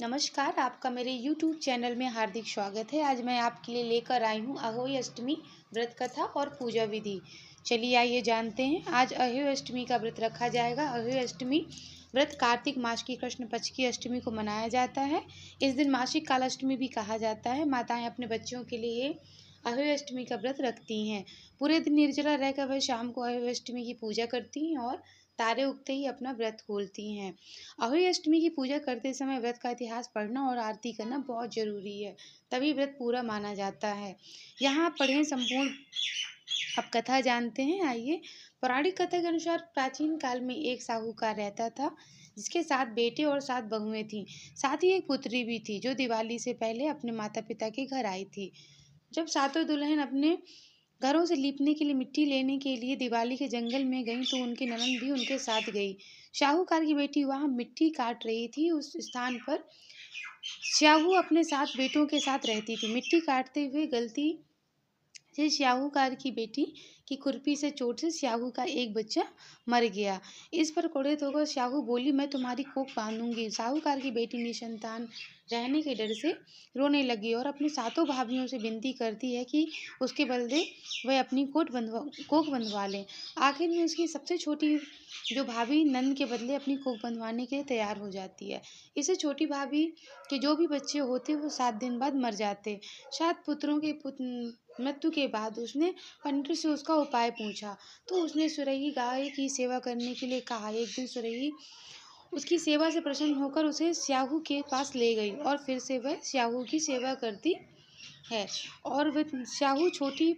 नमस्कार, आपका मेरे YouTube चैनल में हार्दिक स्वागत है। आज मैं आपके लिए लेकर आई हूँ अहोई अष्टमी व्रत कथा और पूजा विधि। चलिए आइए जानते हैं। आज अहोई अष्टमी का व्रत रखा जाएगा। अहोई अष्टमी व्रत कार्तिक मास की कृष्ण पक्ष की अष्टमी को मनाया जाता है। इस दिन मासिक काल अष्टमी भी कहा जाता है। माताएं अपने बच्चों के लिए अहोई अष्टमी का व्रत रखती हैं। पूरे दिन निर्जला रहकर वह शाम को अहोई अष्टमी की पूजा करती हैं और तारे उगते ही अपना व्रत खोलती हैं। अहोई अष्टमी की पूजा करते समय व्रत का इतिहास पढ़ना और आरती करना बहुत जरूरी है, तभी व्रत पूरा माना जाता है। यहाँ आप पढ़ें संपूर्ण। अब कथा जानते हैं, आइए। पौराणिक कथा के अनुसार प्राचीन काल में एक साहूकार रहता था, जिसके 7 बेटे और 7 बहुएं थीं। साथ ही एक पुत्री भी थी, जो दिवाली से पहले अपने माता पिता के घर आई थी। जब सातों दुल्हन अपने घरों से लीपने के लिए मिट्टी लेने के लिए दिवाली के जंगल में गईं, तो उनकी ननद भी उनके साथ गई। शाहूकार की बेटी वहां मिट्टी काट रही थी। उस स्थान पर श्याहू अपने 7 बेटों के साथ रहती थी। मिट्टी काटते हुए गलती से शाहूकार की बेटी की खुरपी से चोट से श्याहू का एक बच्चा मर गया। इस पर क्रोधित होकर श्याहू बोली, मैं तुम्हारी कोख बांधूंगी। साहूकार की बेटी निसंतान रहने के डर से रोने लगी और अपनी सातों भाभियों से विनती करती है कि उसके बदले वह अपनी कोख बंधवा लें। आखिर में उसकी सबसे छोटी जो भाभी नंद के बदले अपनी कोख बंधवाने के लिए तैयार हो जाती है। इससे छोटी भाभी के जो भी बच्चे होते वो 7 दिन बाद मर जाते। 7 पुत्रों के मृत्यु के बाद उसने पंडित से उसका उपाय पूछा, तो उसने सुरही गाय की सेवा करने के लिए कहा। एक दिन सुरही उसकी सेवा से प्रसन्न होकर उसे श्याहू के पास ले गई और फिर से वह श्याहू की सेवा करती है और वह श्याहू छोटी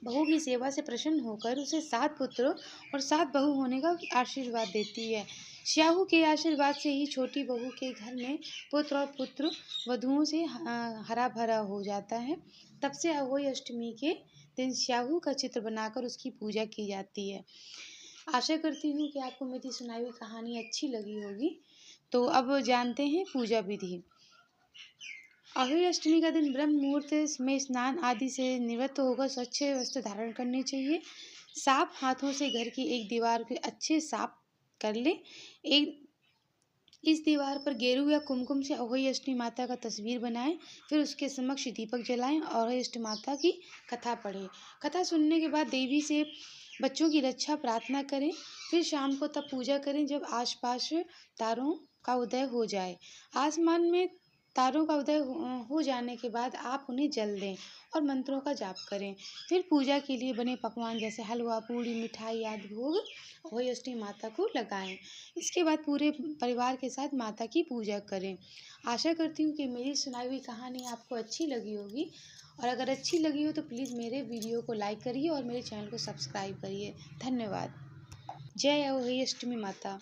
बहू की सेवा से प्रसन्न होकर उसे 7 पुत्र और 7 बहू होने का आशीर्वाद देती है। श्याहू के आशीर्वाद से ही छोटी बहू के घर में पुत्र और पुत्र वधुओं से हरा भरा हो जाता है। तब से अहोई अष्टमी के दिन श्याहू का चित्र बनाकर उसकी पूजा की जाती है। आशा करती हूँ कि आपको मेरी सुनाई हुई कहानी अच्छी लगी होगी। तो अब जानते हैं पूजा विधि। अहोई अष्टमी का दिन ब्रह्म मुहूर्त में स्नान आदि से निवृत्त होकर स्वच्छ वस्त्र धारण करने चाहिए। साफ हाथों से घर की एक दीवार को अच्छे साफ कर ले। एक इस दीवार पर गेरू या कुमकुम से अहोई अष्टमी माता का तस्वीर बनाएं। फिर उसके समक्ष दीपक जलाएं और अहोई अष्टमी माता की कथा पढ़ें। कथा सुनने के बाद देवी से बच्चों की रक्षा प्रार्थना करें। फिर शाम को तब पूजा करें जब आसपास तारों का उदय हो जाए। आसमान में तारों का उदय हो जाने के बाद आप उन्हें जल दें और मंत्रों का जाप करें। फिर पूजा के लिए बने पकवान जैसे हलवा, पूड़ी, मिठाई आदि भोग अहोई अष्टमी माता को लगाएं। इसके बाद पूरे परिवार के साथ माता की पूजा करें। आशा करती हूँ कि मेरी सुनाई हुई कहानी आपको अच्छी लगी होगी, और अगर अच्छी लगी हो तो प्लीज़ मेरे वीडियो को लाइक करिए और मेरे चैनल को सब्सक्राइब करिए। धन्यवाद। जय अहोई अष्टमी माता।